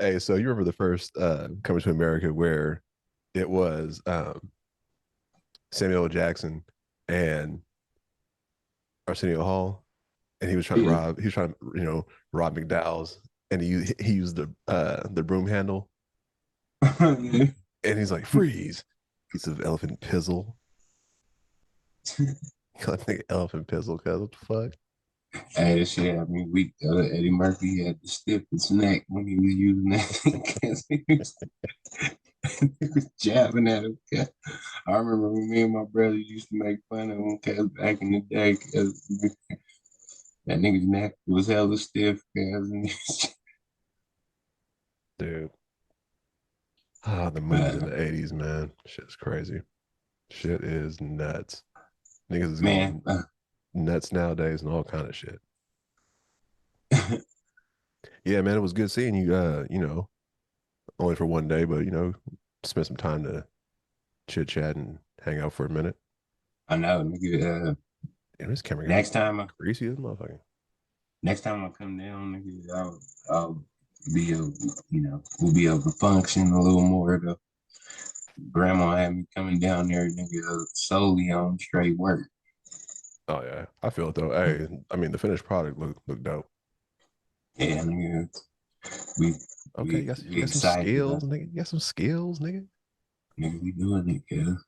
Hey, so you remember the first Coming to America where it was Samuel L. Jackson and Arsenio Hall, and Yeah. he was trying to rob McDowell's, and he used the broom handle, and he's like freeze, piece of elephant pizzle. I think elephant pizzle, cause what the fuck? Hey, that shit had me weak. Eddie Murphy had to stiff his neck when he was using that because he was jabbing at him. I remember when me and my brother used to make fun of him cause back in the day because that nigga's neck was hella stiff. Cause, Dude. Ah, the movies in but the 80s, man. Shit's crazy. Shit is nuts. Niggas is man, going nuts nowadays and all kind of shit. Yeah, man, it was good seeing you only for one day, but spend some time to chit chat and hang out for a minute. I know, nigga. And this camera got Next time, greasy as motherfucker. next time I come down, nigga, I'll be able, we'll be able to function a little more. Grandma had me coming down there, nigga, solely on straight work. Oh yeah, I feel it though. Hey, I mean the finished product look dope. Yeah, nigga, we Okay, you we got some excited skills, about nigga. You got some skills, nigga. nigga, we doing it, cuz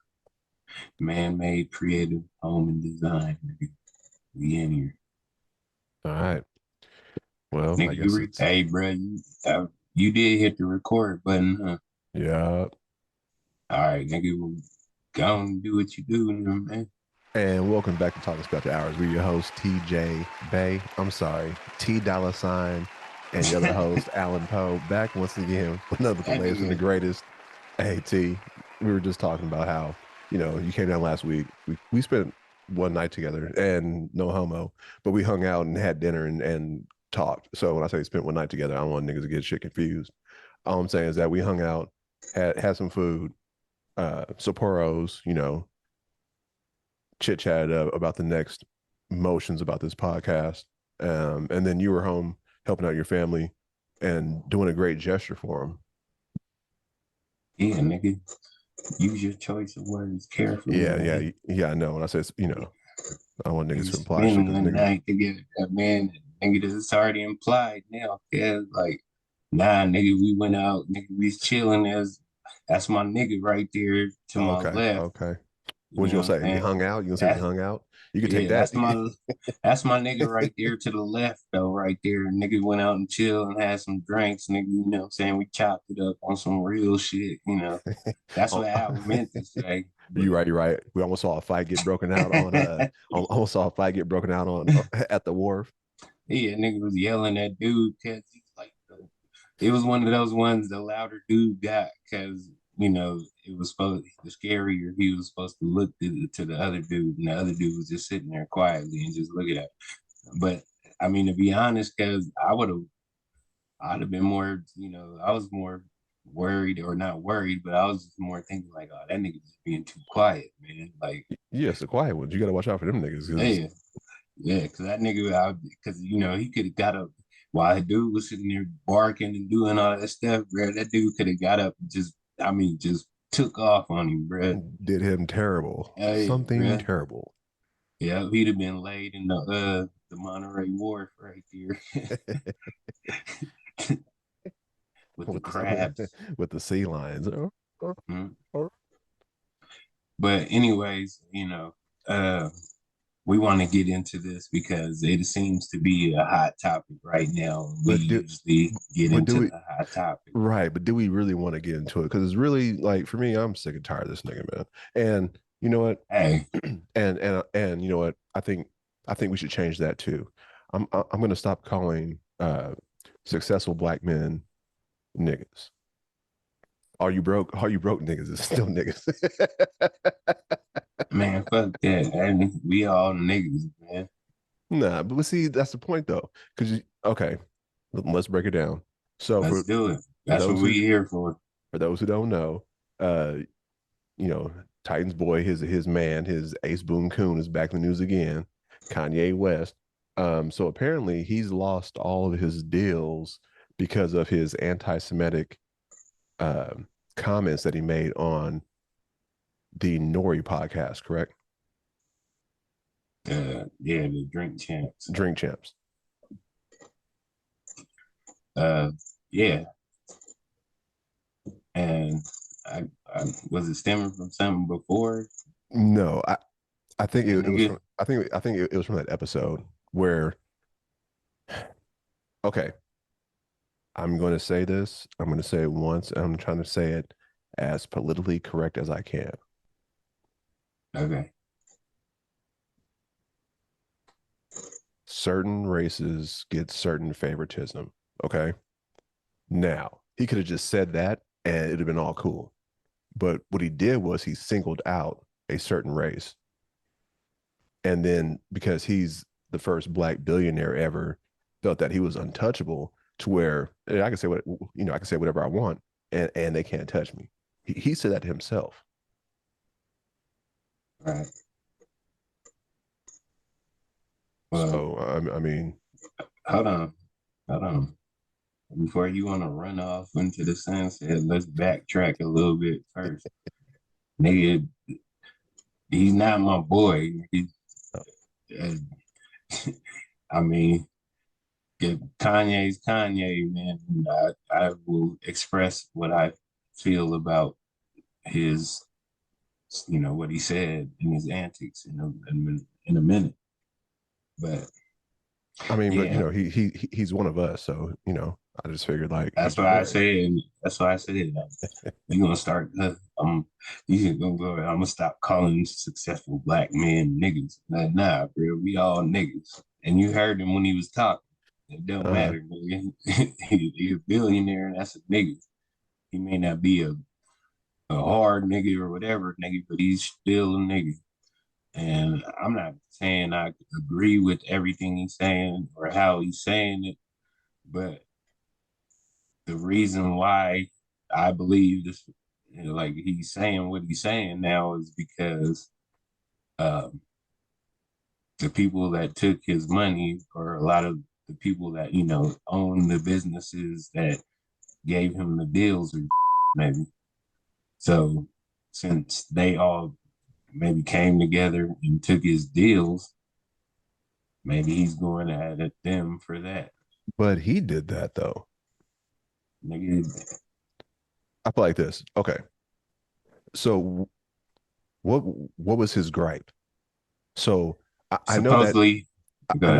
man-made creative home and design, nigga. We in here. All right. Well, I Nigga, guess it's hey, bro, you did hit the record button, huh? yeah. All right, nigga, well, go and do what you do, man. And welcome back to Talking After Hours. We're your host, TJ Bay. I'm sorry, T Dollar Sign, and your other host, Alan Poe, back once again with another the That latest and the nigga, greatest. Hey T, we were just talking about how, you came down last week. We spent one night together and no homo, but we hung out and had dinner and talked. So when I say spent one night together, I don't want niggas to get shit confused. All I'm saying is that we hung out, had some food, Sapporos, chit chat about the next motions about this podcast. And then you were home helping out your family and doing a great gesture for them. yeah, nigga, use your choice of words carefully, Yeah, nigga. yeah. I know. When I say, I don't want niggas Nigga to imply shit spend because one niggas, night together, that man, nigga, this is already implied now, cuz like, nah, nigga, we went out, nigga, we was chilling as that's my nigga right there to oh, my okay, left. okay. You What you know gonna what I'm say? We saying? hung out. You gonna say we That's hung out? You could take yeah, that. that's my nigga right there to the left though, right there. Nigga went out and chilled and had some drinks, nigga, you know what I'm saying? We chopped it up on some real shit. That's Oh, what I meant to say. you're But right. You're right. We almost saw a fight get broken out on almost saw a fight get broken out on at the wharf. yeah, nigga was yelling at dude because he's like, it was one of those ones the louder dude got because it was supposed the scarier he was supposed to look to the other dude, and the other dude was just sitting there quietly and just looking at him. But I mean, to be honest, because I'd have been more, I was more worried or not worried, but I was just more thinking like, oh, that nigga just being too quiet, man. Like, Yes, the quiet ones. You got to watch out for them niggas because yeah, yeah, because that nigga, because he could have got up while the dude was sitting there barking and doing all that stuff, bro. That dude could have got up and just, I mean, just took off on him, bro. did him terrible. Hey, Something bro. terrible. Yeah, he'd have been laid in the Monterey Wharf right there with the with the crabs. with the sea lions. Mhm. But anyways, we want to get into this because it seems to be a hot topic right now. We But do usually get but do into we the hot topic. right? But do we really want to get into it? Because it's really like for me, I'm sick and tired of this nigga, man. And you know what? Hey, And you know what? I think we should change that too. I'm gonna stop calling successful black men niggas. Are you broke? Are you broke niggas? It's still niggas. man, fuck that. And we all niggas, man. Nah, but see, that's the point though. Because okay, let's break it down. So Let's do it. for That's what those we who here for. don't know, uh, you know, Titans boy, his man, his Ace Boone Coon is back in the news again. Kanye West. So apparently he's lost all of his deals because of his anti-Semitic uh, comments that he made on the Nori podcast, correct? Yeah, the Drink Champs. Drink Champs. Uh, yeah, and I was it stemming from something before? No, I think The it was from nigga. I think it was from that episode where okay, I'm going to say this. I'm going to say it once, and I'm trying to say it as politically correct as I can. Okay. Certain races get certain favoritism. Okay. Now, he could have just said that and it'd have been all cool. But what he did was he singled out a certain race. And then because he's the first black billionaire ever, felt that he was untouchable to where I can say what I can say whatever I want and they can't touch me. He said that to himself. Right. Well, So I mean, hold on. Hold on. Before you want to run off into the sunset, let's backtrack a little bit first. Nigga, he's not my boy. Uh, I mean, if Kanye's Kanye, man, I will express what I feel about his, what he said and his antics in a minute. But I mean, but yeah, he's one of us, so I just figured like that's he'd be why I great. said. That's why I said you're gonna start. You gonna go. I'm gonna stop calling successful black men niggas. Nah, bro. We all niggas. And you heard him when he was talking. It don't Uh, matter, nigga. He's a billionaire, and that's a nigga. He may not be a hard nigga or whatever nigga, but he's still a nigga. And I'm not saying I agree with everything he's saying or how he's saying it, but the reason why I believe this, like he's saying what he's saying now, is because um, the people that took his money, or a lot of the people that own the businesses that gave him the deals, or maybe so, since they all maybe came together and took his deals, maybe he's going at them for that. but he did that though. Nigga, I feel like this. Okay, so what what was his gripe? So I know that supposedly, go ahead.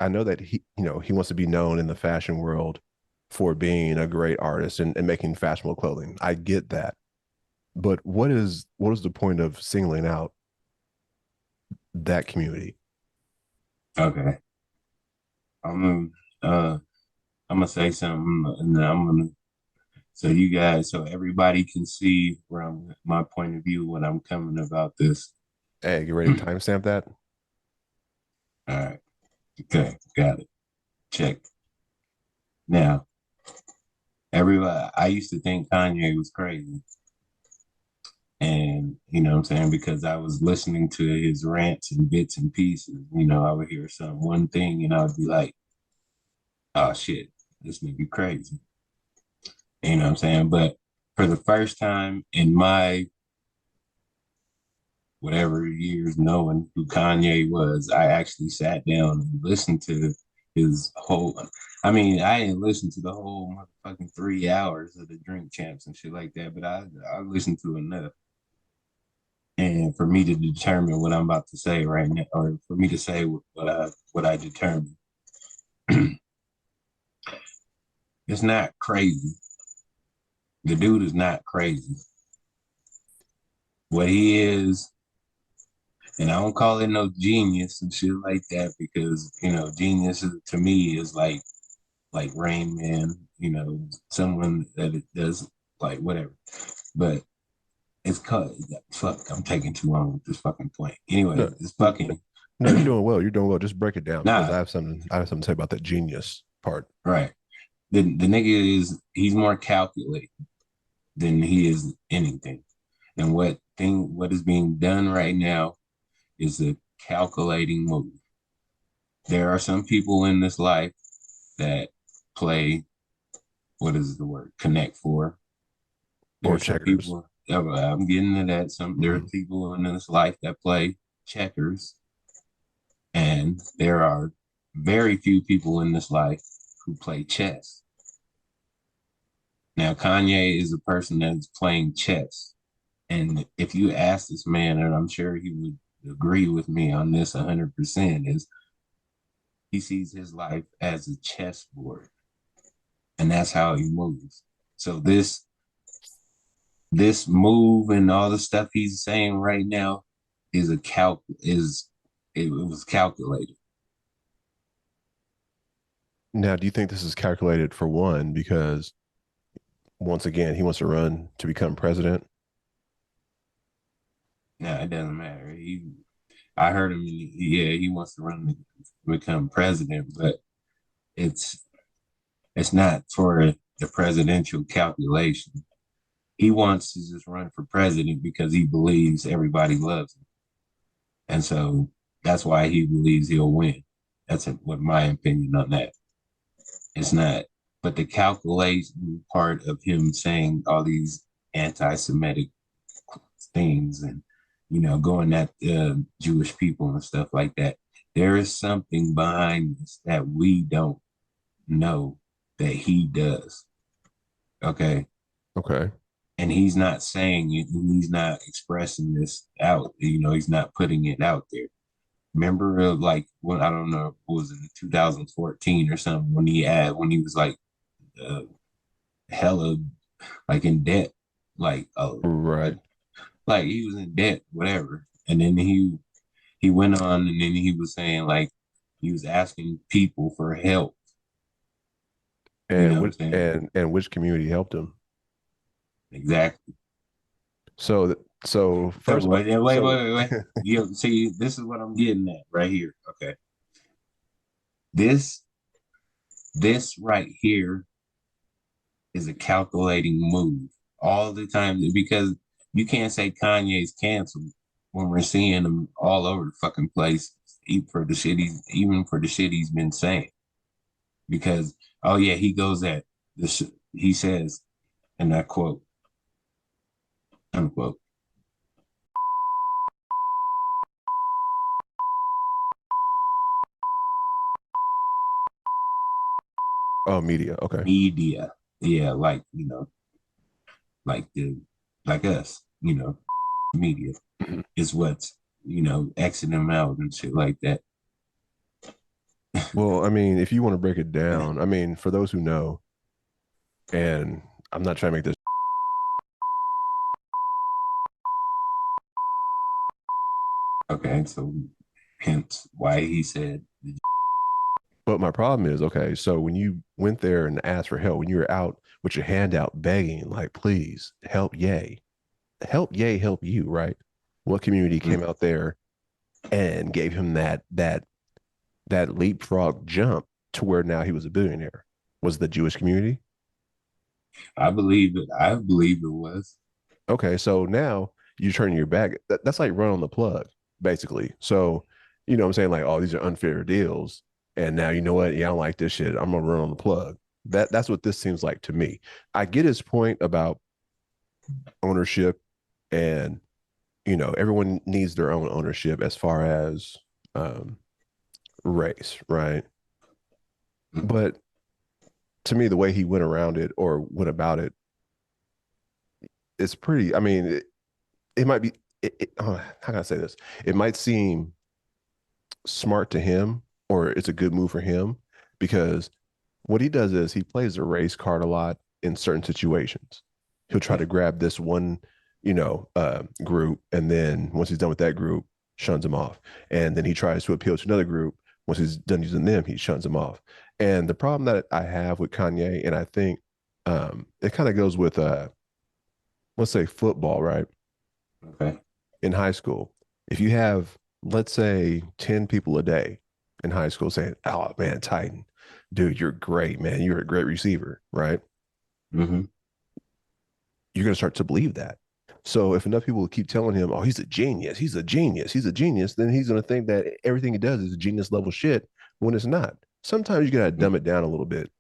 I know that he wants to be known in the fashion world for being a great artist and making fashionable clothing. I get that. But what is the point of singling out that community? Okay. I'm uh I'm gonna say something, and then I'm gonna so everybody can see where my point of view when I'm coming about this. Hey, you ready All to timestamp that? right. Okay, got it. Check. Now, everybody, I used to think Kanye was crazy. And what I'm saying, because I was listening to his rants and bits and pieces, I would hear one thing and I would be like, oh shit, this nigga crazy. You know what I'm saying? But for the first time in my whatever years knowing who Kanye was, I actually sat down and listened to his whole. I mean, I didn't listen to the whole motherfucking 3 hours of the Drink Champs and shit like that, but I listened to enough. And for me to determine what I'm about to say right now, or for me to say what I determined, it's not crazy. The dude is not crazy. What he is, and I don't call it no genius and shit like that, because genius to me is like Rain Man, someone that it does like whatever. But it's called fuck. I'm taking too long with this fucking point. Anyway, No, it's fucking no, you're doing well. You're doing well. Just break it down because nah. I have something to say about that genius part. Right. The nigga he's more calculated than he is anything. And what is being done right now is a calculating move. There are some people in this life that play what is the word? Connect for. or There's some checkers. people. I'm getting to that. There are Mhm. people in this life that play checkers, and there are very few people in this life who play chess. Now, Kanye is a person that's playing chess. And if you ask this man, and I'm sure he would agree with me on this 100%, is he sees his life as a chessboard, and that's how he moves. So this move and all the stuff he's saying right now is a calc is it was calculated. Now, do you think this is calculated for one because once again he wants to run to become president? Now it doesn't matter. I heard him. Yeah, he wants to run to become president, but it's it's not for the presidential calculation. He wants to just run for president because he believes everybody loves him, and so that's why he believes he'll win. That's what my opinion on that. It's not, but the calculation part of him saying all these anti-Semitic things and going at Jewish people and stuff like that. There is something behind this that we don't know that he does. Okay. Okay. And he's not saying it, and he's not expressing this out. He's not putting it out there. Remember, like when I don't know, it was in 2014 or something when he was like uh, hella like in debt, like Right. like he was in debt, whatever. And then he went on, and then he was saying like he was asking people for help. You know And what I'm which saying? and which community helped him? Exactly. So So first off, so wait. You see, this is what I'm getting at right here. Okay, this this right here is a calculating move all the time because you can't say Kanye's canceled when we're seeing him all over the fucking place, even for the shit he's been saying. Because oh yeah, he goes at this. He says, and I quote unquote. oh, media. Okay. Media, yeah, like like the like us, media Mhm. is what's Xing them out and shit like that. Well, I mean, if you want to break it down, I mean, for those who know, and I'm not trying to make this, Okay, so hence why he said, but my problem is, okay, so when you went there and asked for help, when you were out with your hand out begging, like, please help Ye, help you, right? What community came out there and gave him that leapfrog jump to where now he was a billionaire? Was the Jewish community? I believe it. I believe it was. Okay, so now you turn your back. That's like run on the plug, basically. So, you know what I'm saying? Like, oh, these are unfair deals. And now you know what? Yeah, I don't like this shit. I'm gonna run on the plug. That's what this seems like to me. I get his point about ownership and everyone needs their own ownership as far as um race, right? But to me, the way he went around it or went about it, it's pretty. I mean, it might be. How can I say this? It might seem smart to him, or it's a good move for him because what he does is he plays the race card a lot in certain situations. He'll try to Okay. grab this one, group, and then once he's done with that group, shuns them off, and then he tries to appeal to another group. Once he's done using them, he shuns them off. And the problem that I have with Kanye, and I think it kind of goes with let's say football, right? Okay. In high school, if you have, let's say, 10 people a day in high school saying, oh man, Titan, dude, you're great, man. You're a great receiver, right? Mm-hmm. You're going to start to believe that. So if enough people keep telling him, oh, he's a genius, he's a genius, he's a genius, then he's going to think that everything he does is genius level shit when it's not. Sometimes you got to dumb it down a little bit.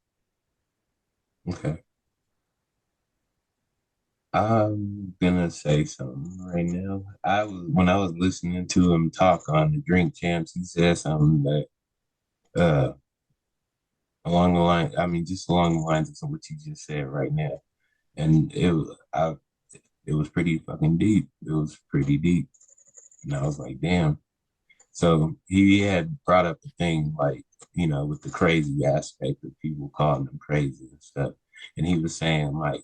Okay. I'm gonna say something right now. When I was listening to him talk on the Drink Champs, he said something that along the line. I mean, just along the lines of what you just said right now, and it was pretty fucking deep. It was pretty deep, and I was like, damn. So he had brought up the thing like, with the crazy aspect of people calling him crazy and stuff, and he was saying like,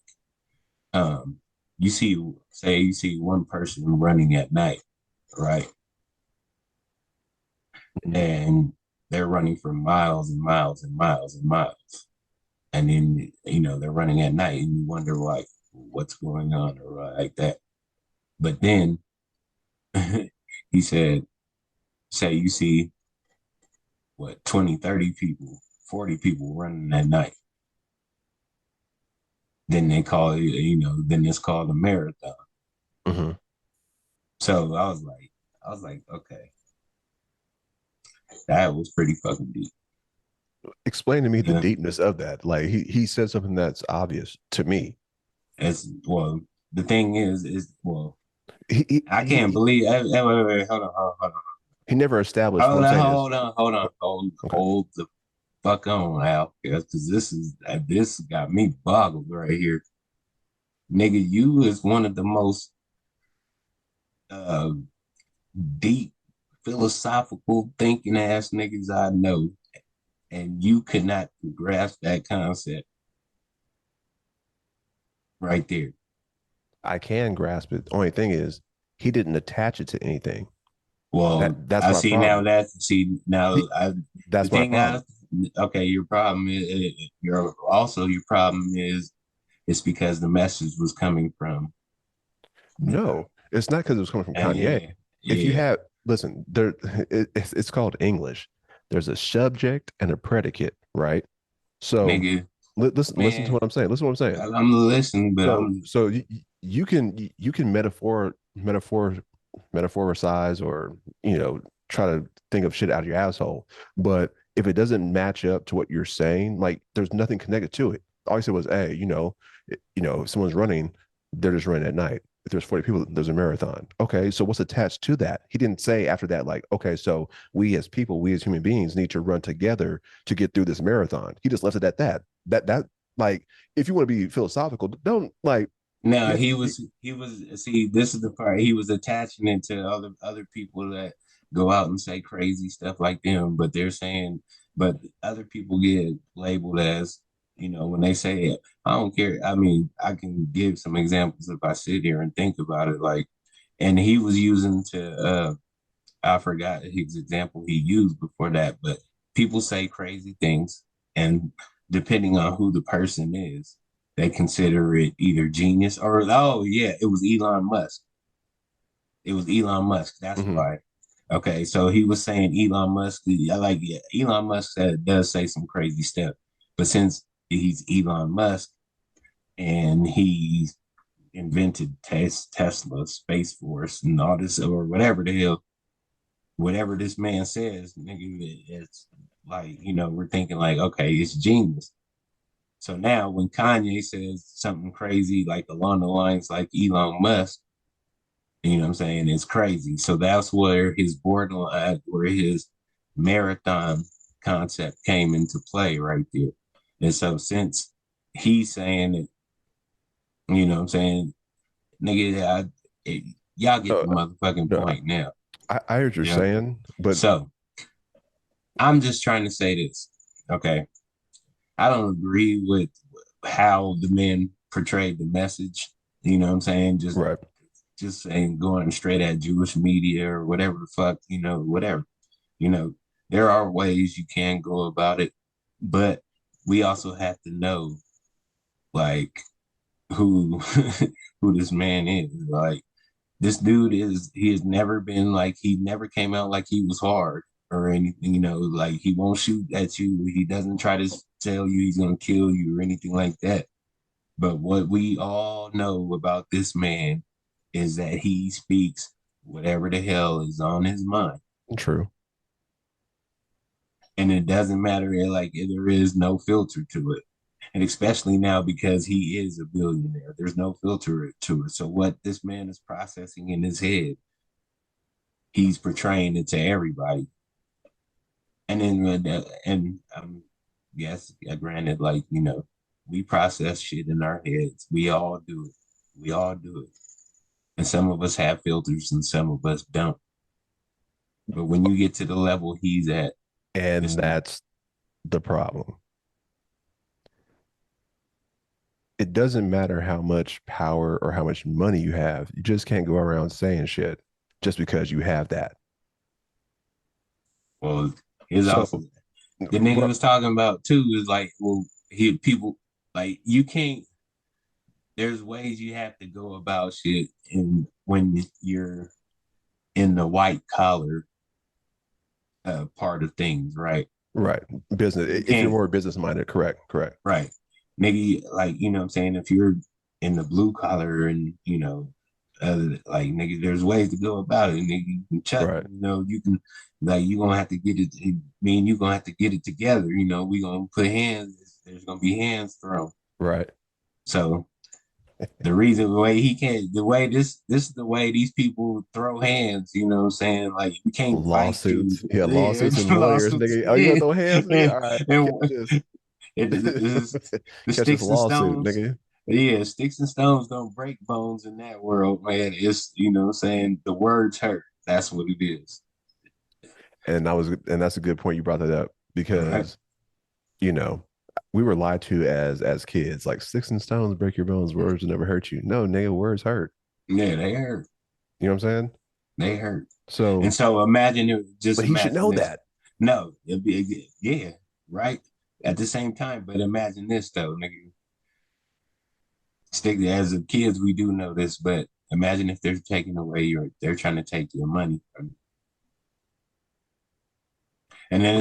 um, you see one person running at night, right? Mhm. And they're running for miles and miles and miles and miles. And then, they're running at night and you wonder like what's going on or like that. But then he said, say you see what, 20, 30 people, 40 people running at night. Then they call it, then it's called a marathon. Mhm. So I was like, okay, that was pretty fucking deep. Explain to me the You know, deepness of that. Like he said something that's obvious to me. as well, the thing is well, He he I can't he, believe. Wait, hold on, he never established. What hold I'm on, saying is, okay. hold the fuck on, Al, because this got me boggled right here, nigga. You is one of the most uh deep philosophical thinking ass niggas I know, and you could not grasp that concept right there. I can grasp it. Only thing is, he didn't attach it to anything. Well, That's I my see now problem. that see now He, I the that's my thing I problem. okay, your problem is your problem is it's because the message was coming from No, it's not because it was coming from Kanye. yeah, If you yeah, have, listen, it's called English. There's a subject and a predicate, right? So nigga, listen to man, what I'm saying. Listen to what I'm saying. I'm listening, but I'm So you can metaphoricize or try to think of shit out of your asshole, but if it doesn't match up to what you're saying, like there's nothing connected to it. All I said was, hey, if someone's running, they're just running at night. If there's 40 people, there's a marathon. Okay, so what's attached to that? He didn't say after that, like, okay, so we as people, we as human beings need to run together to get through this marathon. He just left it at that. That like if you want to be philosophical, don't like no, yes, he was see, this is the part he was attaching it to other people that go out and say crazy stuff like them, but they're saying but other people get labeled as, when they say it. I don't care. I mean, I can give some examples if I sit here and think about it, like and he was using to I forgot his example he used before that, but people say crazy things, and depending on who the person is, they consider it either genius or oh yeah, it was Elon Musk. It was Elon Musk. That's mm-hmm. why. Okay, so he was saying Elon Musk. I like yeah, Elon Musk does say some crazy stuff, but since he's Elon Musk and he's invented Tesla, Space Force, and all this or whatever the hell whatever this man says, nigga, it's like, we're thinking like, okay, it's genius. So now when Kanye says something crazy, like along the lines like Elon Musk, what I'm saying, it's crazy. So that's where his borderline, where his marathon concept came into play right there. And so since he's saying it, what I'm saying, nigga, y'all get uh, the motherfucking no, point now. I heard you're Yeah. saying, but So I'm just trying to say this. Okay. I don't agree with how the men portrayed the message. You know what I'm saying? right, Just saying going straight at Jewish media or whatever the fuck, whatever. You know, there are ways you can go about it, but we also have to know like who who this man is. Like this dude is he has never been like he never came out like he was hard or anything, like he won't shoot at you. He doesn't try to tell you he's gonna kill you or anything like that. But what we all know about this man is that he speaks whatever the hell is on his mind. true. And it doesn't matter, like there is no filter to it. And especially now because he is a billionaire, there's no filter to it. So what this man is processing in his head, he's portraying it to everybody. And then yes, yeah, granted, like we process shit in our heads. We all do it. We all do it. And some of us have filters, and some of us don't. But when you get to the level he's at, And it's not. that's the problem. It doesn't matter how much power or how much money you have. You just can't go around saying shit just because you have that. Well, it's So, also the nigga bro, was talking about too is like, well, he people like you can't. There's ways you have to go about shit, and when you're in the white collar part of things, right? right. Business. You If you're can't, more business minded, correct, correct. right? Nigga, like what I'm saying, if you're in the blue collar and like nigga, there's ways to go about it. Nigga, you can chuck, Right, you can like you gonna have to get it. Me and you gonna have to get it together. We gonna put hands. There's gonna be hands thrown. right. So the reason the way he can't the way this is the way these people throw hands, what I'm saying? Like you can't fight you. Lawsuits. Yeah, Yeah, lawsuits and lawyers, lawsuits. nigga. Oh, you gonna Yeah. throw hands, nigga? And, All right, catch and this. this is the Catch this sticks and lawsuit, stones. nigga. Yeah, sticks and stones don't break bones in that world, man. It's what I'm saying, the words hurt. That's what it is. And that's a good point you brought that up All right. because you know we were lied to as kids, like sticks and stones break your bones, words will never hurt you. No, nigga, words hurt. Yeah, they hurt. You know what I'm saying? They hurt. And So, so just but he should imagine know this. that No, yeah, right. At the same time, but imagine this though, nigga. Stick as a kids, we do know this, but imagine if they're taking away they're trying to take your money from you. And then it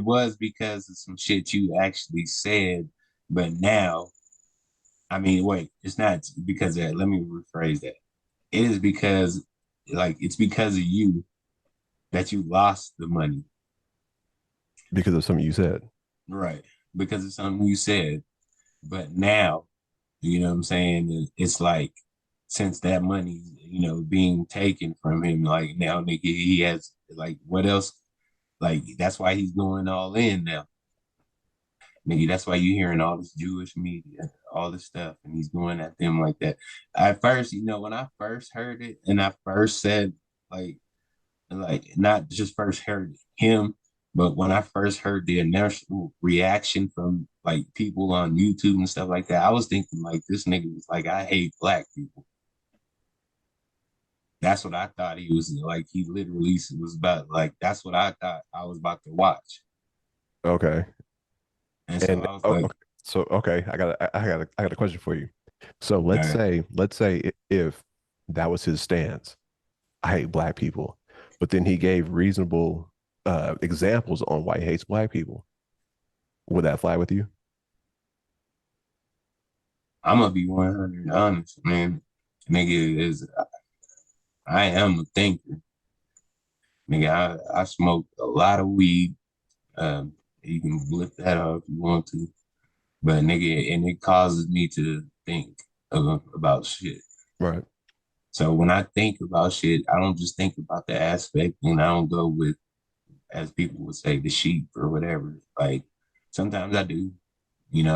was because of some shit you actually said, but now, I mean, wait, it's not because of that. Let me rephrase that. It is because, like, it's because of you that you lost the money, because of something you said. right? Because of something you said. But now, what I'm saying? It's like since that money, being taken from him, like now, nigga, he has like what else? Like that's why he's going all in now, nigga. That's why you're hearing all this Jewish media, all this stuff, and he's going at them like that. At first, when I first heard it, and I first said like not just first heard him, but when I first heard the initial reaction from like people on YouTube and stuff like that, I was thinking like this nigga was like, I hate black people. That's what I thought he was like. He literally was about like that's what I thought I was about to watch. Okay. And so And I was oh, like, okay. So okay, I got a question for you. So all right, let's say if that was his stance, I hate black people, but then he gave reasonable examples on why he hates black people. Would that fly with you? I'm gonna be 100 honest, man. Nigga is I am a thinker. Nigga, I smoke a lot of weed. Um, you can lift that up if you want to. But nigga, and it causes me to think about shit. Right. So when I think about shit, I don't just think about the aspect, and I don't go with, as people would say, the sheep or whatever. Like sometimes I do,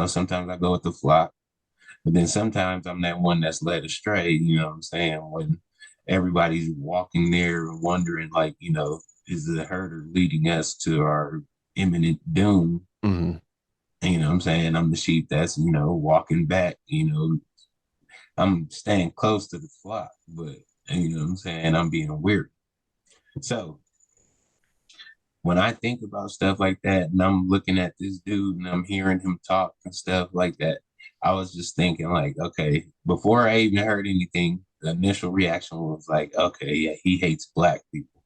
sometimes I go with the flock, but then sometimes I'm that one that's led astray. You know what I'm saying? When everybody's walking there and wondering, like, is the herder leading us to our imminent doom? Hmm. And, you know what I'm saying? I'm the sheep that's, walking back, I'm staying close to the flock, but you know what I'm saying? I'm being weird. So when I think about stuff like that and I'm looking at this dude and I'm hearing him talk and stuff like that, I was just thinking like, okay, before I even heard anything, the initial reaction was like, okay, yeah, he hates black people.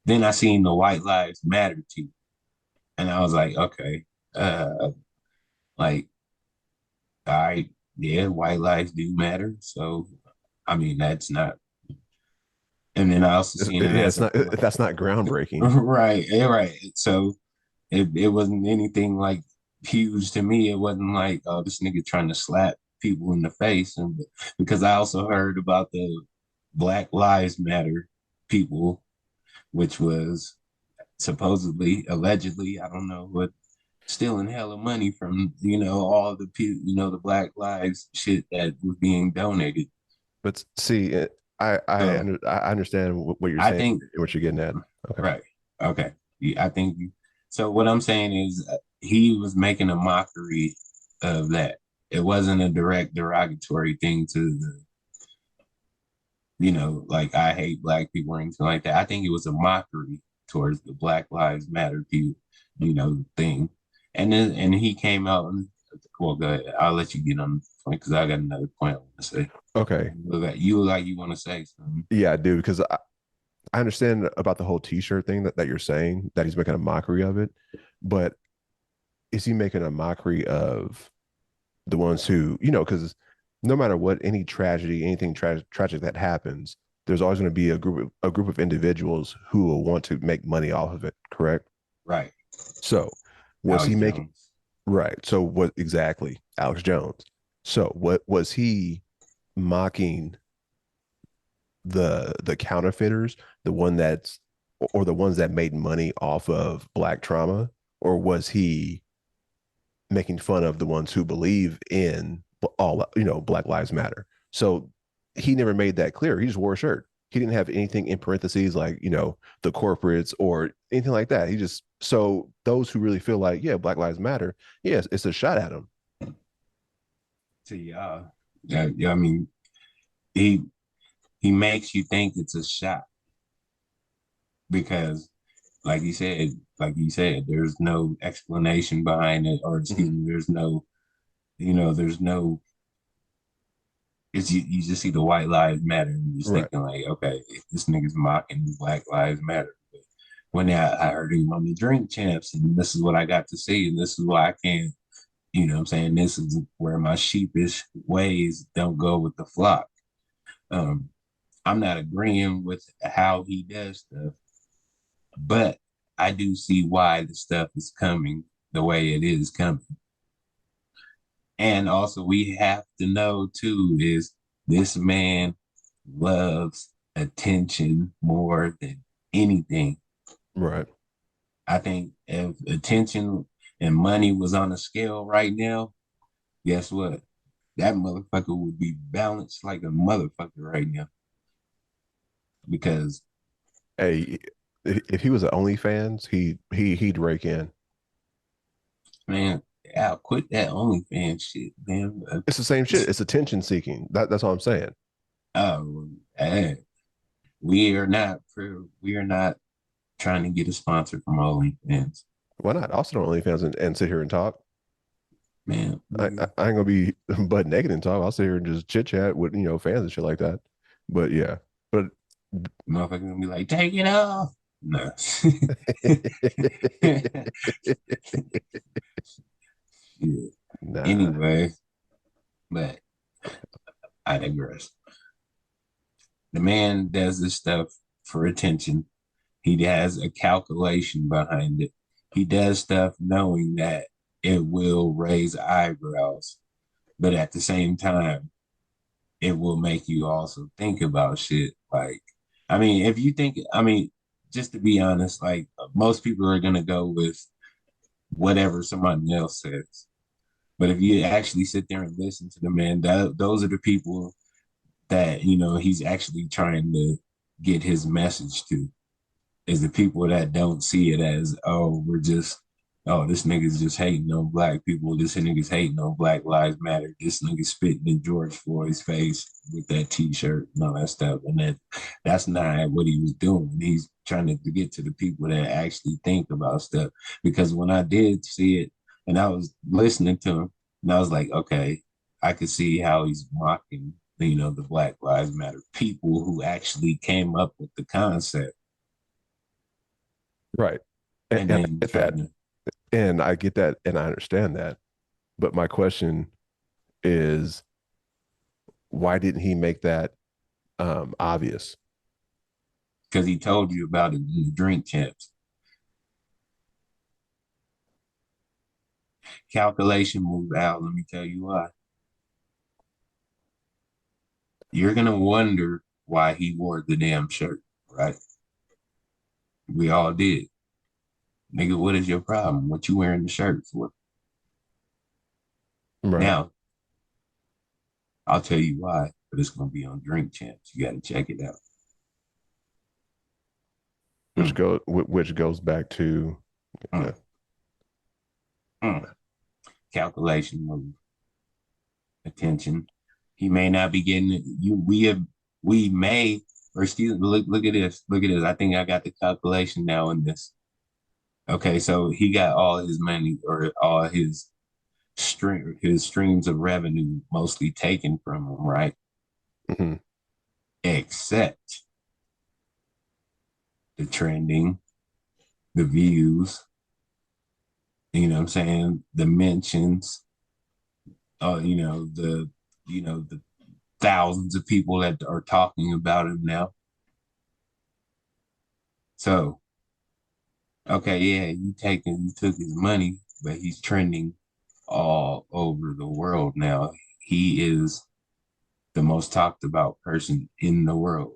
Then I seen the white lives matter to, and I was like, okay, like, all right, yeah, white lives do matter. So, I mean, that's not. And then I also seen it Yeah, as it's a not that's not groundbreaking. right, right. So it wasn't anything like. huge to me. It wasn't like, oh, this nigga trying to slap people in the face, and because I also heard about the Black Lives Matter people, which was supposedly, allegedly, I don't know, but stealing hella money from all the people, the Black Lives shit that was being donated. But see, So I understand what you're I saying think and what you're getting at. Okay. right, okay, yeah, I think so. What I'm saying is, he was making a mockery of that. It wasn't a direct derogatory thing to the, like I hate black people or anything like that. I think it was a mockery towards the Black Lives Matter people, thing. And he came out and, well, go ahead. I'll let you get on the point because I got another point I want to say. Okay. You want to say something. Yeah, I do because I understand about the whole T-shirt thing that you're saying that he's making a mockery of it, but is he making a mockery of the ones who, because no matter what, any tragedy, anything tragic that happens, there's always going to be a group of individuals who will want to make money off of it. Correct. Right. So was he Alex making Jones. right? So what exactly, Alex Jones? So what was he mocking the counterfeiters, the one that's or the ones that made money off of black trauma, or was he making fun of the ones who believe in all Black Lives Matter? So he never made that clear. He just wore a shirt. He didn't have anything in parentheses like the corporates or anything like that. He just so those who really feel like yeah Black Lives Matter, yes, it's a shot at him. To yeah, yeah, I mean, he he makes you think it's a shot because, like you said, there's no explanation behind it, or excuse Mhm. me, there's no. It's you just see the white lives matter, and you're just Right, thinking like, okay, this nigga's mocking Black Lives Matter. But when I heard him on the Drink Champs, and this is what I got to see, and this is why I can't, what I'm saying, this is where my sheepish ways don't go with the flock. Um, I'm not agreeing with how he does stuff, but I do see why the stuff is coming the way it is coming. And also, we have to know too is this man loves attention more than anything. right, I think if attention and money was on a scale right now, guess what? That motherfucker would be balanced like a motherfucker right now because, hey, if he was an OnlyFans, he'd rake in. man, I'll quit that OnlyFans shit, man. It's the same shit. It's attention seeking. That's all I'm saying. Hey, we are not trying to get a sponsor from OnlyFans, Why not? I'll sit on OnlyFans and sit here and talk. man. I ain't gonna be butt naked and talk. I'll sit here and just chit chat with fans and shit like that. But yeah, but Motherfucker gonna be like, take it off. No. Yeah. nah, Anyway, but I digress. The man does this stuff for attention. He has a calculation behind it. He does stuff knowing that it will raise eyebrows, but at the same time, it will make you also think about shit. Like, I mean, if you think, I mean, just to be honest, like most people are gonna go with whatever somebody else says. But if you actually sit there and listen to the man, those are the people that he's actually trying to get his message to. Is the people that don't see it as, oh, this nigga's just hating on black people. This nigga's hating on Black Lives Matter. This nigga spitting in George Floyd's face with that T-shirt and all that stuff. And that's not what he was doing. He's trying to get to the people that actually think about stuff. Because when I did see it and I was listening to him, and I was like, okay, I could see how he's mocking, the Black Lives Matter people who actually came up with the concept right. and And I then get that, trying to. and I get that, and I understand that. But my question is, why didn't he make that obvious? Because he told you about it in the Drink Champs. Calculation move, Al. Let me tell you why. You're gonna wonder why he wore the damn shirt, right? We all did. Nigga, what is your problem? What you wearing the shirt for? Right. Now, I'll tell you why, but it's gonna be on Drink Champs. You gotta check it out. Mm, Which goes back to mm, uh, mm. Calculation move. Attention. He may not be getting it. We may or excuse me, look at this. Look at this. I think I got the calculation now in this. Okay, so he got all his money or all his streams of revenue mostly taken from him, right? mhm. Except the trending, the views, you know what I'm saying, the mentions, the thousands of people that are talking about him now. So, okay, yeah, you took his money, but he's trending all over the world now. He is the most talked about person in the world.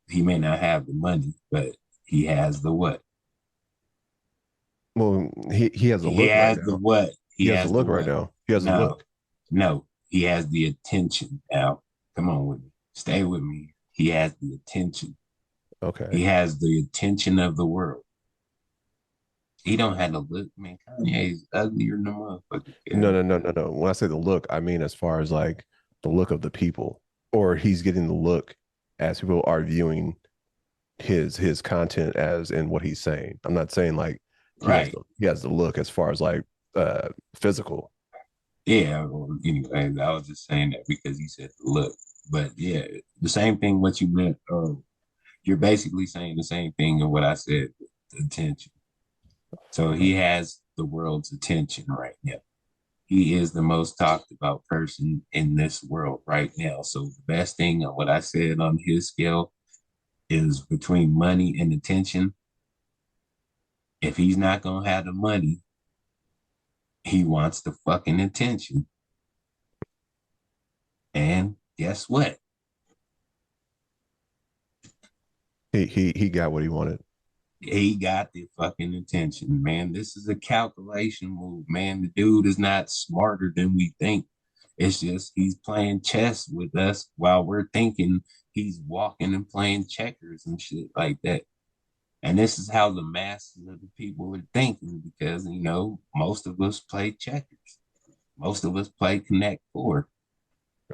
He may not have the money, but he has the what? Well, he has a He look right has the now. what? He He has a has the look right what? now. He has a No, look. no, he has the attention. Al, come on with me. Stay with me. He has the attention. Okay. He has the attention of the world. He don't have to look, man. Kanye's uglier than a motherfucker. No, Yeah. no, no, no, no. When I say the look, I mean as far as like the look of the people, or he's getting the look as people are viewing his content as in what he's saying. I'm not saying like Right. he has the look as far as like physical. Yeah. Well, anyway, I was just saying that because you said look. But yeah, the same thing what you meant, or you're basically saying the same thing in what I said, the attention. So he has the world's attention right now. He is the most talked about person in this world right now. So the best thing of what I said on his scale is between money and attention. If he's not gonna have the money, he wants the fucking attention. And guess what? He got what he wanted. He got the fucking attention, man. This is a calculation move, man. The dude is not smarter than we think. It's just he's playing chess with us while we're thinking he's walking and playing checkers and shit like that. And this is how the masses of the people are thinking because, most of us play checkers. Most of us play Connect Four.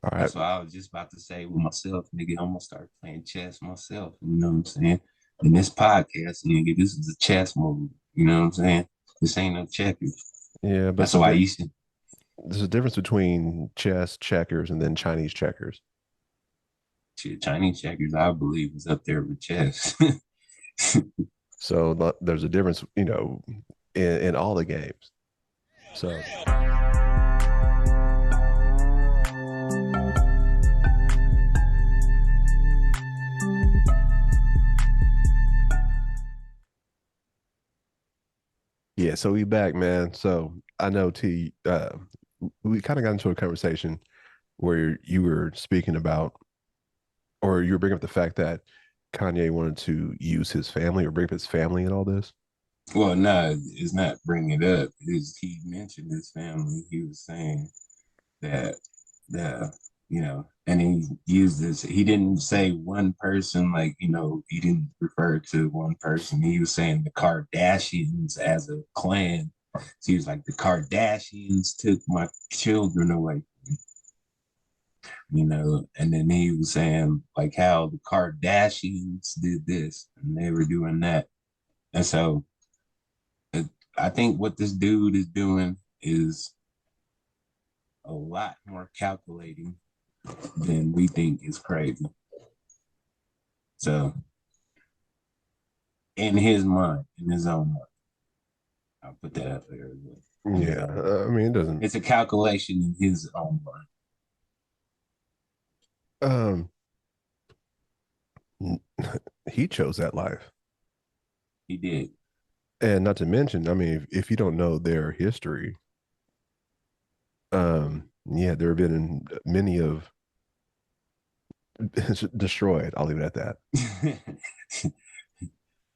All right. That's what I was just about to say with myself, nigga. I'm gonna start playing chess myself. You know what I'm saying? In this podcast, nigga, this is a chess move. You know what I'm saying? This ain't no checkers. Yeah, but That's why I used to there's a difference between chess, checkers, and then Chinese checkers. shit, Chinese checkers. I believe is up there with chess. So there's a difference, in all the games. So yeah, so we back, man. So I know T, we kind of got into a conversation where you were speaking about, or you were bringing up the fact that Kanye wanted to use his family or bring up his family in all this. Well, no, it's not bringing it up. He mentioned his family. He was saying that the and he used this. He didn't say one person, like he didn't refer to one person. He was saying the Kardashians as a clan. So he was like, the Kardashians took my children away, and then he was saying like how the Kardashians did this and they were doing that. And so I think what this dude is doing is a lot more calculating than we think is crazy. So in his mind, in his own mind, I'll put that out there as well. Yeah, I mean, it doesn't. It's a calculation in his own mind. Um, he chose that life, He did. and not to mention, I mean, if you don't know their history, Yeah, there have been many of destroyed. I'll leave it at that.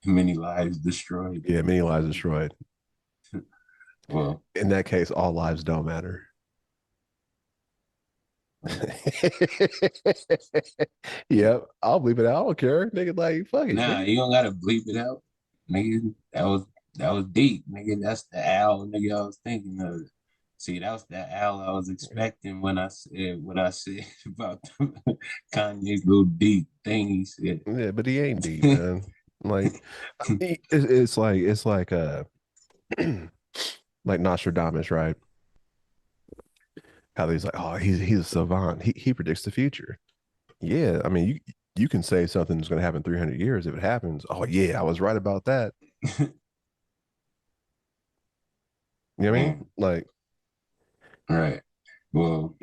Many lives destroyed. Yeah, many lives destroyed. Well, In that case, all lives don't matter. right. Yep, I'll leave it out. I don't care. Nigga, like, fuck it, Nah, nigga. you don't gotta bleep it out, nigga. That was deep, nigga. That's the owl, nigga. I was thinking of. See, that was the owl I was expecting when I said about Kanye's little deep thing he said. Yeah, but he ain't deep, man. Like, it's like like Nostradamus, right? How he's like, oh, he's a savant. He predicts the future. Yeah, I mean, you can say something's going to happen 300 years if it happens. Oh yeah, I was right about that. You know what I mean? Man, Like, right. Well,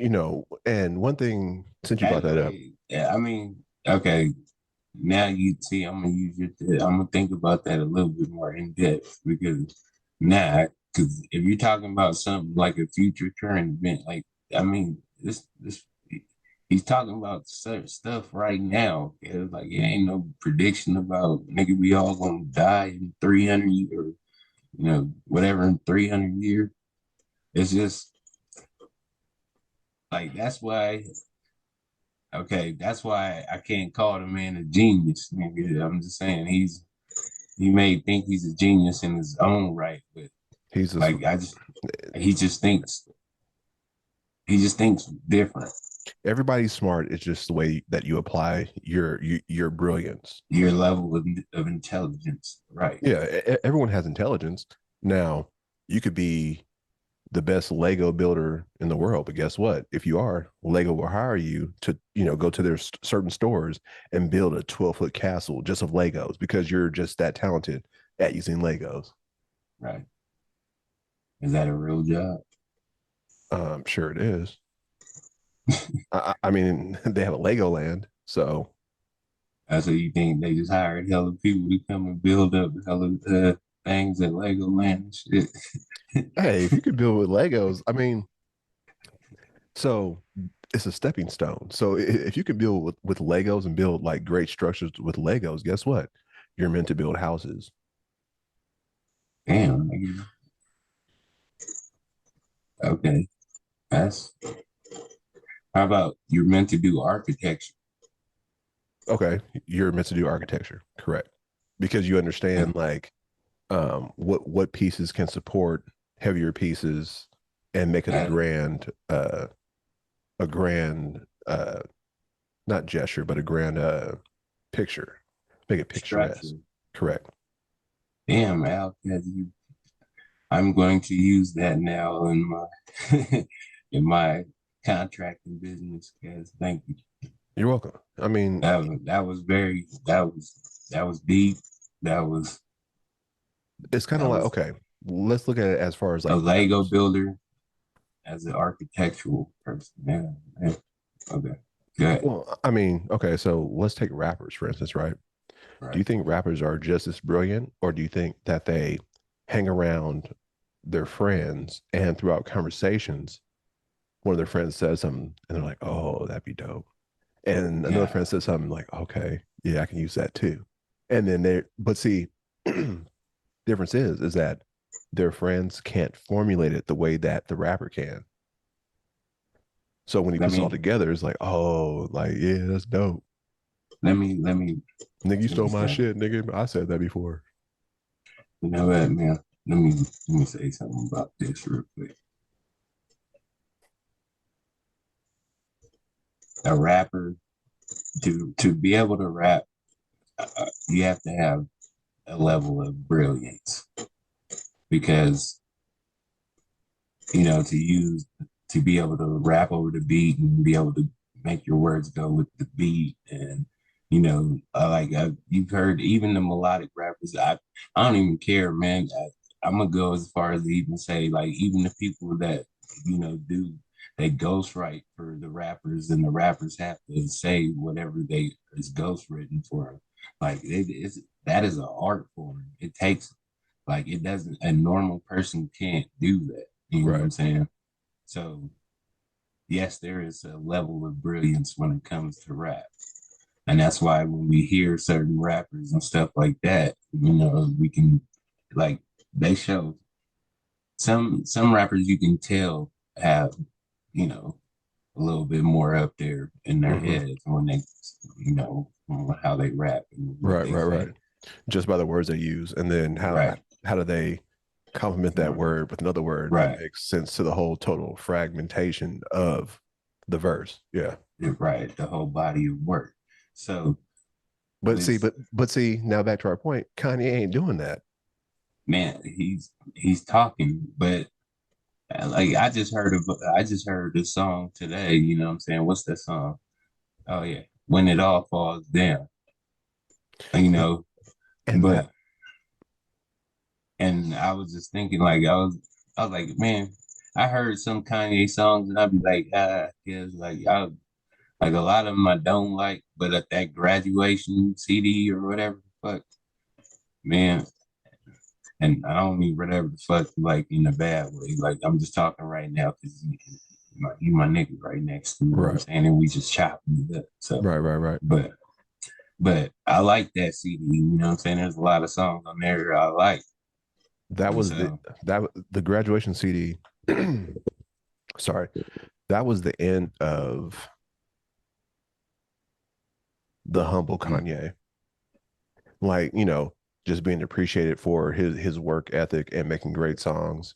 and one thing since you brought that that up, way, yeah, I mean, okay, now you see, I'm gonna use I'm gonna think about that a little bit more in depth because because if you're talking about something like a future current event, like I mean, this he's talking about certain stuff right now. It's like it ain't no prediction about nigga we all gonna die in 300 years or whatever in 300 years. It's just like that's why I can't call the man a genius. Nigga. I'm just saying he may think he's a genius in his own right, but he's just like he just thinks different. everybody's smart. It's just the way that you apply your brilliance. Your level of intelligence, right? Yeah, everyone has intelligence. Now, you could be the best Lego builder in the world, but guess what? If you are, Lego will hire you to, go to their certain stores and build a 12-foot castle just of Legos because you're just that talented at using Legos. Right. Is that a real job? Sure it is. I mean, they have a Legoland, so That's what you think they just hired hella people to come and build up hella things at Legoland and shit. hey, if you could build with Legos, I mean, so it's a stepping stone. So if you can build with Legos and build like great structures with Legos, guess what? You're meant to build houses. Damn, nigga. Okay. That's how about you're meant to do architecture? Okay, you're meant to do architecture, correct? Because you understand like what pieces can support heavier pieces and make it That a grand not gesture, but a grand picture. Make it picturesque. structure. Correct. Damn, Al, I'm going to use that now in my in my contracting business. Guys, thank you. You're welcome. I mean, That was deep. That was it's kind of that like, was okay, let's look at it as far as a like Lego rappers. builder as an architectural person. Yeah, yeah. Okay. Good. Well, I mean, okay, so let's take rappers for instance, right? Do Right. you think rappers are just as brilliant, or do you think that they hang around their friends and throughout conversations, one of their friends says something and they're like, "Oh, that'd be dope," and another friend Yeah. says something like, "Okay, yeah, I can use that too," and then but see, difference is that their friends can't formulate it the way that the rapper can. So when he Let puts it all me together, it's like, oh, like yeah, that's dope. let me Nigga, you let me stole my say. shit, nigga. I said that before. You know what, man? Let me say something about this real quick. A rapper to be able to rap, you have to have a level of brilliance because to be able to rap over the beat and be able to make your words go with the beat and you've heard even the melodic rappers. I don't even care, man. I'm gonna go as far as to even say like even the people that do they ghostwrite for the rappers and the rappers have to say whatever they is ghostwritten for them. Like that is an art form. It takes like it doesn't a normal person can't do that. You know what Right. I'm saying? So yes, there is a level of brilliance when it comes to rap. And that's why when we hear certain rappers and stuff like that, we can like they show some rappers you can tell have, you know, a little bit more up there in their Hmm. heads when they, on how they rap and what Right, they right, right. say. Just by the words they use, and then Right, how do they complement that word with another word that right, makes sense to the whole total fragmentation of the verse? Yeah. right. The whole body of work. So But see, with but see, now back to our point, Kanye ain't doing that. man, he's talking, but like I just heard the song today. You know what I'm saying? What's that song? Oh yeah, when it all falls down. You And, know, and that but and I was just thinking like I was like, man, I heard some Kanye songs and I'd be like, yeah, like I like a lot of them I don't like, but at that graduation CD or whatever the fuck, man, and I don't mean whatever the fuck like in a bad way. Like I'm just talking right now because you my nigga right next to me, you know what I'm right, saying? And we just chopping it up. So right, right, right. but but I like that CD, you know what I'm saying? There's a lot of songs on there I like. That And was the so the graduation CD. Sorry, that was the end of the humble mm, Kanye. Like, just being appreciated for his work ethic and making great songs.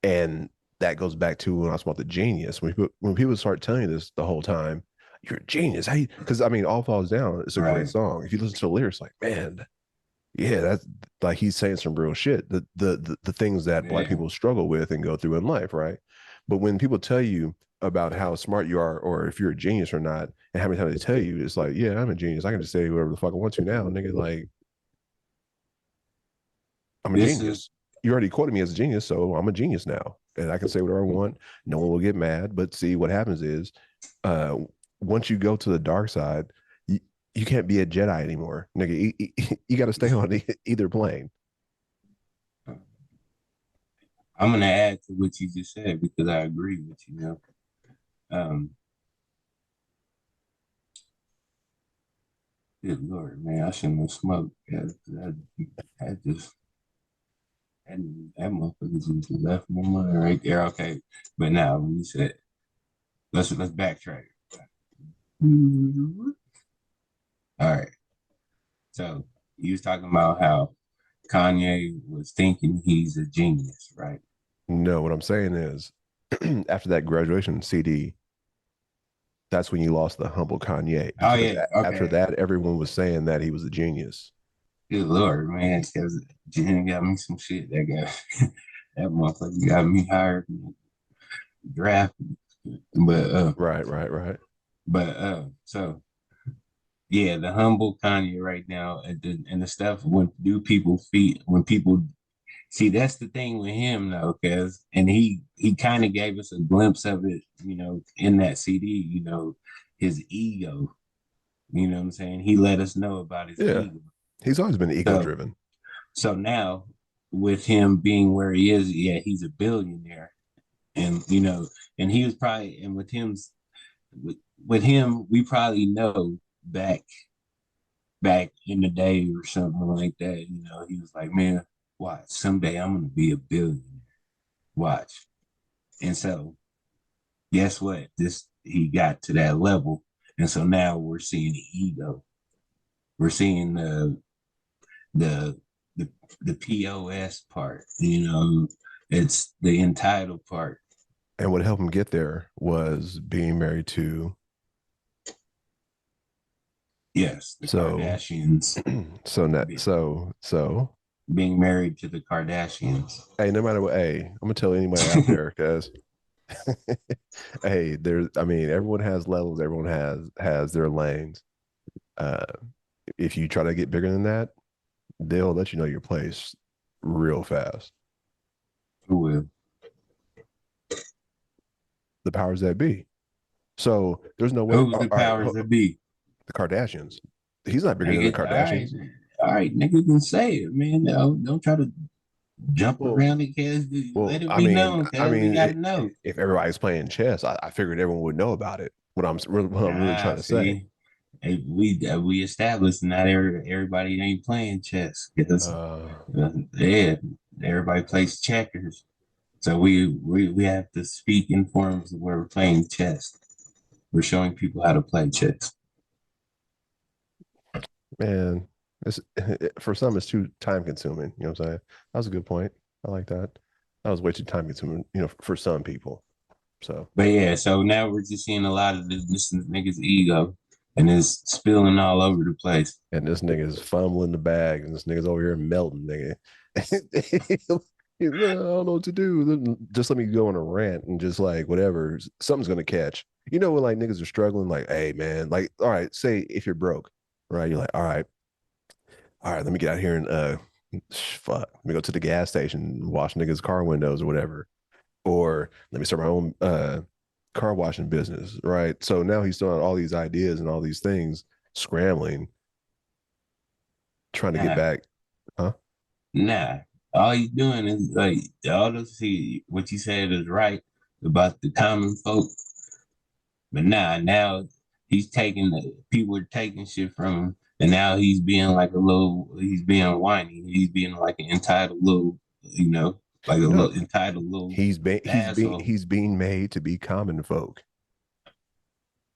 And that goes back to when I was about the genius. When people start telling you this the whole time, you're a genius. How because I mean, All Falls Down is a great right. song. If you listen to the lyrics, like, man, yeah, that's like he's saying some real shit. The things that black Yeah. people struggle with and go through in life, right? But when people tell you about how smart you are, or if you're a genius or not, and how many times they tell you, it's like, yeah, I'm a genius. I can just say whatever the fuck I want to now, nigga. Like, I'm a This is genius. You already quoted me as a genius, so I'm a genius now, and I can say whatever I want. No one will get mad. But see, what happens is, uh, once you go to the dark side, you can't be a Jedi anymore, nigga. You got to stay on either plane. I'm gonna add to what you just said because I agree with you now. Um, good Lord, man, I shouldn't have smoked. That just that motherfucker just left my mind right there. Okay, but now when you said let's backtrack. All right, so you was talking about how Kanye was thinking he's a genius, right? No, what I'm saying is, after that graduation CD, that's when you lost the humble Kanye Oh because yeah, after okay. that, everyone was saying that he was a genius. Good Lord, man, because Jen got me some shit. That guy, that motherfucker got me hired, drafted. But Right, right, right. so yeah, the humble Kanye right now, and the stuff when people see that's the thing with him though, cause and he kind of gave us a glimpse of it, in that CD, his ego, you know what I'm saying? He let us know about his Yeah, ego. he's always been ego So driven. so now with him being where he is, yeah, he's a billionaire, and and he was probably and with, with him, we probably know back back in the day or something like that. He was like, man, watch, someday I'm gonna be a billionaire. Watch. And so guess what? This he got to that level. And so now we're seeing the ego. We're seeing the the the POS part, it's the entitled part. And what helped him get there was being married to. Yes, the So, Kardashians so being married to the Kardashians. hey, no matter what, hey, I'm gonna tell anybody out there, because hey, there's, I mean, everyone has levels, everyone has their lanes. Uh, if you try to get bigger than that, they'll let you know your place real fast. Who will? The powers that be. So there's no way. Who's the All right, powers that be? the Kardashians. He's not bigger than the Nigga, all right, Kardashians. all right, nigga can say it, man. No, don't try to jump Well, around it, cuz. Let well, it I be mean, known, I cuz. We mean, gotta know. if everybody's playing chess, I figured everyone would know about it. What I'm really trying Nah, to say. see, we established not everybody ain't playing chess because Uh, yeah, everybody plays checkers. So we have to speak in forms of where we're playing chess. We're showing people how to play chess. man, it's for some it's too time consuming. You know what I'm saying? That was a good point. I like that. That was way too time consuming, for some people. So, But yeah, so now we're just seeing a lot of this nigga's ego, and it's spilling all over the place. and this nigga is fumbling the bag, and this nigga's over here melting, nigga. I don't know what to do. Just let me go on a rant and just like whatever, something's gonna catch. You know when like niggas are struggling, like, hey man, like, all right, say if you're broke, right? You're like, all right, let me get out here and fuck, let me go to the gas station, wash niggas' car windows or whatever, or let me start my own car washing business, right? So now he's throwing out all these ideas and all these things, scrambling, trying to get Nah, back, huh? nah. All he's doing is like all this. See, what you said is right about the common folk, but now he's taking the people are taking shit from him, and now he's being like a little. He's being whiny. He's being like an entitled little, like a No, little entitled little asshole. he's being made to be common folk.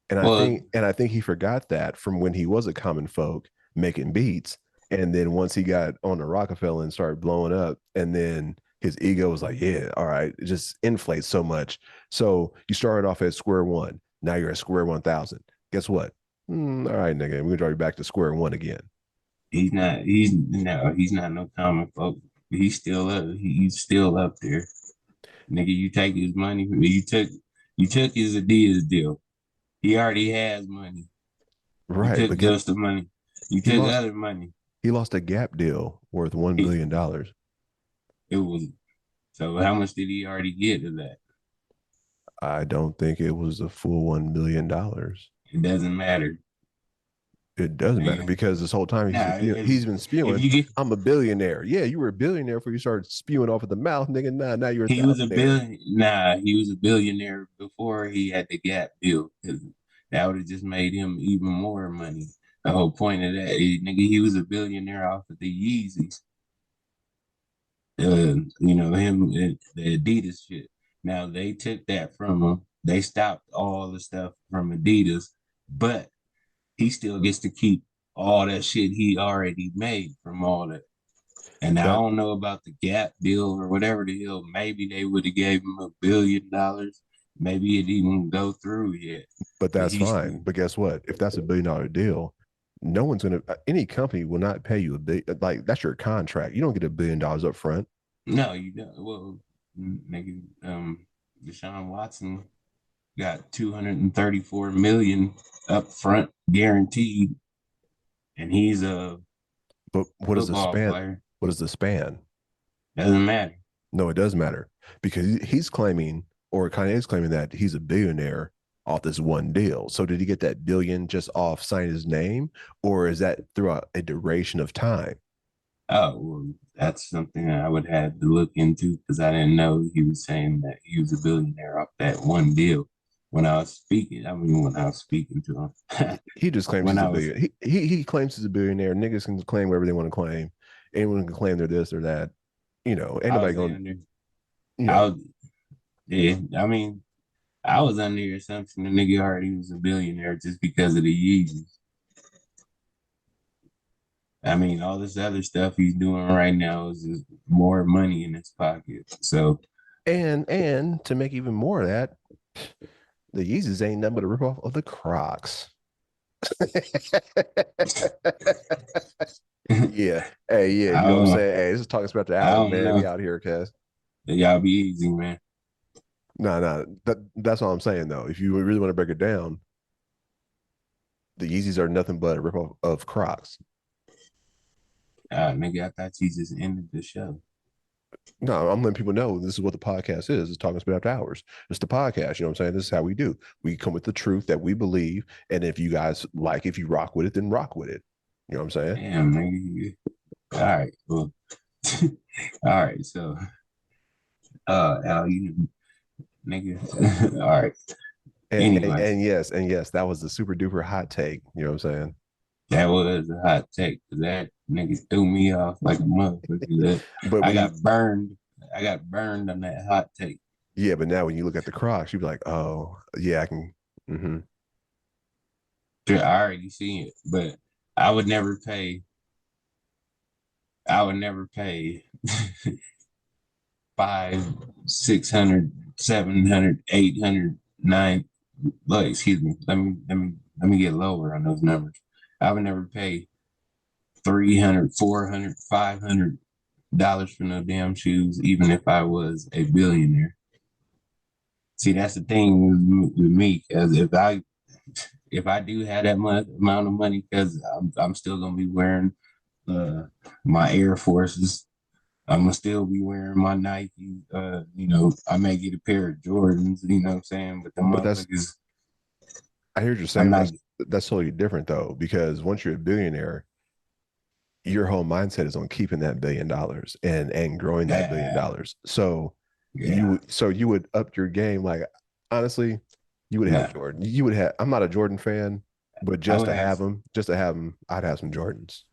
Well, And I think he forgot that from when he was a common folk making beats. And then once he got on the Rockefeller and started blowing up, and then his ego was like, yeah, all right, it just inflates so much. So you started off at square one. Now you're at square 1,000. Guess what? All right, nigga, we're gonna drive you back to square one again. he's not. He's no. He's not no common folk. He's still up. He's still up there, nigga. You take his money. You took his Adidas deal. He already has money. You Right, took but get just the money. You he took lost other money. he lost a Gap deal worth $1 billion. It was so. How much did he already get of that? I don't think it was the full $1 billion. It doesn't matter. It doesn't matter Man. because this whole time Nah, he's been if spewing, you get I'm a billionaire. Yeah, you were a billionaire before you started spewing off at the mouth, nigga. Now you're a he was a thousandaire. billion. Nah, he was a billionaire before he had the Gap deal. 'Cause that would have just made him even more money. The whole point of that, nigga, he was a billionaire off of the Yeezys. Him the Adidas shit. Now they took that from him. They stopped all the stuff from Adidas, but he still gets to keep all that shit he already made from all that. And I That, don't know about the Gap deal or whatever the hell. Maybe they would have gave him $1 billion. Maybe it didn't go through yet. but But that's he fine. still But guess what? If that's $1 billion deal, no one's gonna. Any company will not pay you a big. Like that's your contract. You don't get $1 billion up front. no, you don't. Well, nigga, Deshaun Watson got 234 million up front guaranteed, and he's a But what is the football span? player. What is the span? Doesn't matter. No, it does matter because he's claiming, or Kanye is claiming that he's a billionaire off this one deal. So did he get that billion just off signing his name, or is that throughout a duration of time? Oh, well, that's something I would have to look into because I didn't know he was saying that he was a billionaire off that one deal. When I was speaking, I mean, when I was speaking to him, He just claims when he's a I was, billion. He claims he's a billionaire. Niggas can claim whatever they want to claim. Anyone can claim they're this or that. Ain't I nobody was going. under, You I know, was, yeah, I mean, I was under the assumption the nigga already was a billionaire just because of the Yeezys. I mean, all this other stuff he's doing right now is just more money in his pocket. So, and to make even more of that, the Yeezys ain't nothing but a ripoff of the Crocs. I Yeah. Hey, yeah. You know what I'm don't, saying? Hey, this is talking about the I hours, don't man. We know. out here, cuz. Y'all be easy, man. No. That's all I'm saying, though. If you really want to break it down, the Yeezys are nothing but a ripoff of Crocs. Nigga, I thought you just ended the show. No, I'm letting people know this is what the podcast is. It's talking about hours. It's the podcast. You know what I'm saying? This is how we do. We come with the truth that we believe. And if you guys if you rock with it, then rock with it. You know what I'm saying? Damn, nigga. All right, cool. All right, so Al, you nigga. All right. Anyway, And yes, that was the super duper hot take. You know what I'm saying? that was a hot take. That nigga threw me off like a motherfucker. That But I when you got burned. I got burned on that hot take. yeah, but now when you look at the Crocs, you'd be like, oh yeah, I can. Hmm. Sure, I already seen it, but I would never pay. I would never pay five, 600, 700, 800, nine. Look, excuse me. Let me get lower on those numbers. I would never pay 300, 400, $500 for no damn shoes, even if I was a billionaire. See, that's the thing with me, because if I do have that much amount of money, because I'm still gonna be wearing uh, my Air Forces. I'm gonna still be wearing my Nike. I may get a pair of Jordans. You know what I'm saying? But the But that's motherfuckers, I hear what you're I'm saying, but not. that's totally different though, because once you're a billionaire, your whole mindset is on keeping that $1 billion and growing that billion Yeah, dollars. So yeah, you would up your game. Like honestly, you would have no. Jordan. You would have. I'm not a Jordan fan, but I would have. just to have them, I'd have some Jordans.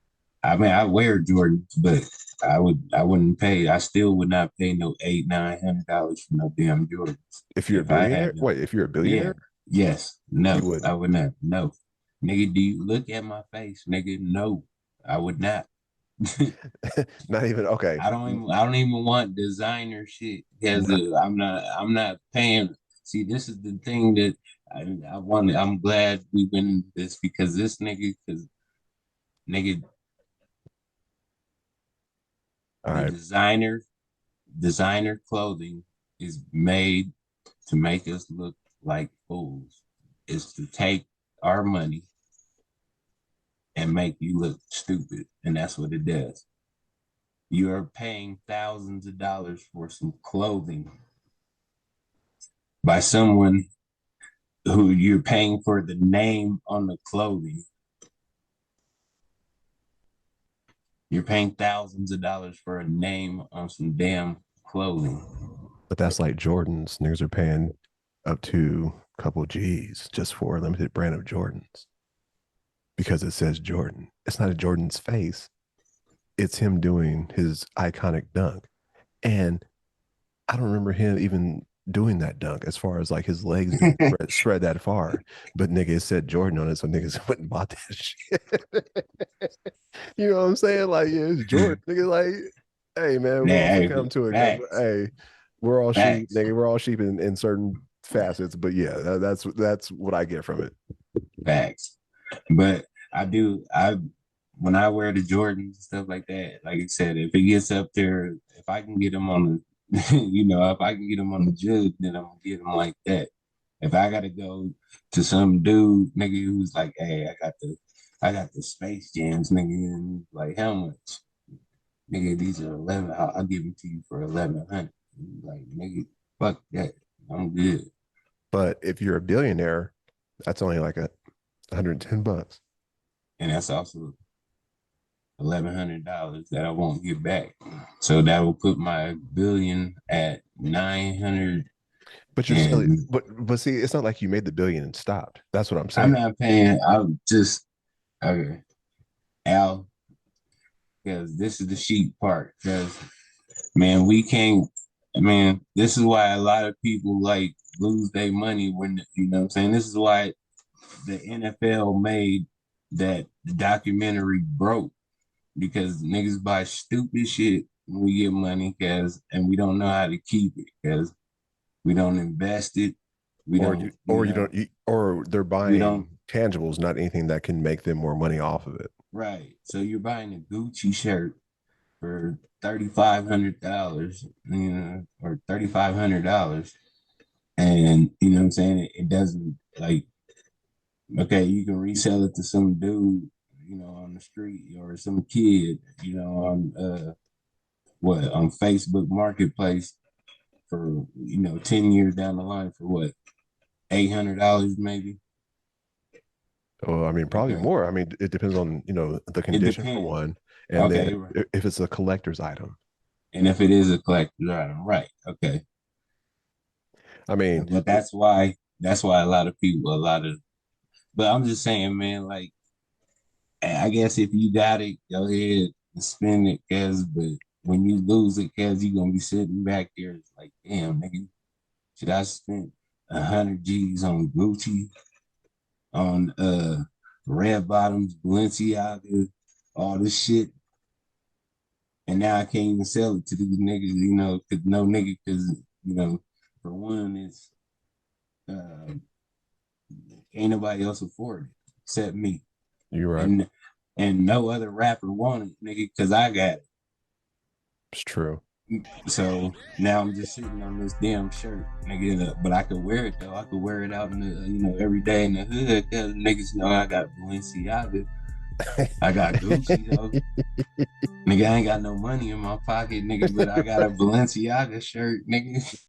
I mean, I wear Jordans, but I wouldn't pay. I still would not pay no $800-900 for no damn Jordans If you're a if I billionaire, had them. wait, if you're a Yeah, billionaire, yes, you no, I wouldn't. would not. No, nigga, do you look at my face, nigga? No, I would not. Not even okay. I don't even want designer shit because Not, I'm not paying. See, this is the thing that I want. I'm glad we've been in this because this nigga, because nigga, all the right, designer clothing is made to make us look like fools. Is to take our money and make you look stupid, and that's what it does. You are paying thousands of dollars for some clothing by someone who you're paying for the name on the clothing. You're paying thousands of dollars for a name on some damn clothing. but that's like Jordans. Niggas are paying up to a couple G's just for a limited brand of Jordans because it says Jordan. It's not a Jordan's face. It's him doing his iconic dunk. And I don't remember him even doing that dunk as far as like his legs being spread that far. But nigga, it said Jordan on it, so niggas went and bought that shit. You know what I'm saying? Like, yeah, it's Jordan. Nigga, like, hey man, we'll Nah, come to it because facts, hey, we're all sheep, facts, nigga. We're all sheep in certain facets. But yeah, that's what I get from it. facts. But I when I wear the Jordans and stuff like that, like I said, if it gets up there, if I can get them on the, if I can get them on the jug, then I'm gonna get them like that. If I gotta go to some dude, nigga, who's like, hey, I got the Space Jams, nigga, and like, how much? Nigga, these are 11. I'll give them to you for 1100. Like, nigga, fuck that. I'm good. But if you're a billionaire, that's only like a $110. And that's also $1,100 that I won't get back. So that will put my billion at 900. But you're still, And but see, it's not like you made the billion and stopped. That's what I'm I'm saying. not paying. I'm just okay, Al, because this is the sheep part. Because man, we can't. Man, this is why a lot of people like lose their money when you know what I'm saying. This is why the NFL made that documentary broke because niggas buy stupid shit when we get money because and we don't know how to keep it because we don't invest it. We don't, Or you don't, or they're we don't, buying tangibles, not anything that can make them more money off of it. right. So you're buying a Gucci shirt for $3,500, or $3,500. And you know what I'm saying? It doesn't like, okay, you can resell it to some dude, on the street or some kid, on on Facebook Marketplace for 10 years down the line for what, $800 maybe. Well, I mean, probably Okay. more. I mean, it depends on, the It condition for depends. one. And then Okay, right. if it's a collector's item, And if it is a collector's item, right? Okay, I mean, but that's why a lot of people, a lot of. But I'm just saying, man. Like, I guess if you got it, go ahead and spend it, cause. But when you lose it, cause you gonna be sitting back there, it's like, damn, nigga, should I spend 100 G's on Gucci, on red bottoms, Balenciaga, all this shit, and now I can't even sell it to these niggas, cause no nigga, cause for one, it's uh, ain't nobody else afford it except me, you're right. and no other rapper want it, nigga, cause I got It's true. it. So now I'm just sitting on this damn shirt, nigga. But I could wear it though. I could wear it out in the, every day in the hood, cause niggas know I got Balenciaga, I got Gucci though. Nigga, I ain't got no money in my pocket, nigga, but I got a Balenciaga shirt, nigga.